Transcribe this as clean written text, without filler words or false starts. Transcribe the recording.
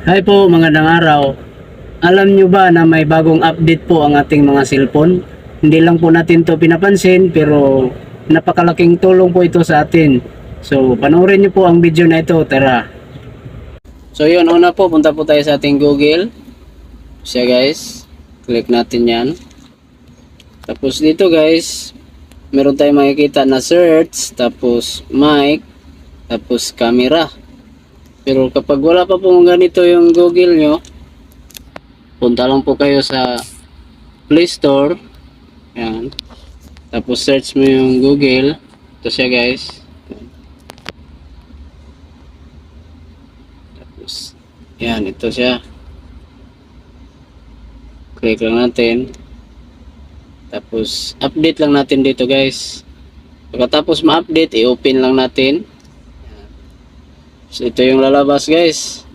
Hi po, magandang araw. Alam nyo ba na may bagong update po ang ating mga cellphone? Hindi lang po natin to pinapansin pero napakalaking tulong po ito sa atin. So panoorin nyo po ang video na ito, tara. So yun, una po, punta po tayo sa ating Google. Siya guys, click natin yan. Tapos dito guys, meron tayong makikita na search, tapos mic, tapos camera. Pero kapag wala pa pong ganito yung Google nyo, punta lang po kayo sa Play Store. Yan. Tapos search mo yung Google. Ito siya guys. Tapos, yan. Ito siya. Click lang natin. Tapos, update lang natin dito guys. Pagkatapos ma-update, i-open lang natin. So, ito yung lalabas guys.